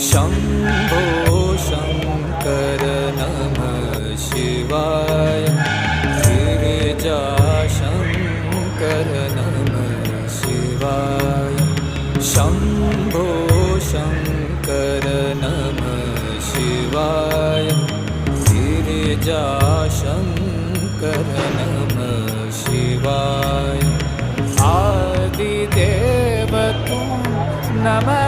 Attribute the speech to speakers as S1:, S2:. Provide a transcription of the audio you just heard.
S1: शम्भो शङ्कर नमः शिवाय गिरिजाशङ्कर नमः शिवाय शम्भो शङ्कर नमः शिवाय गिरिजाशङ्कर नमः शिवाय आदिदेव तू नमः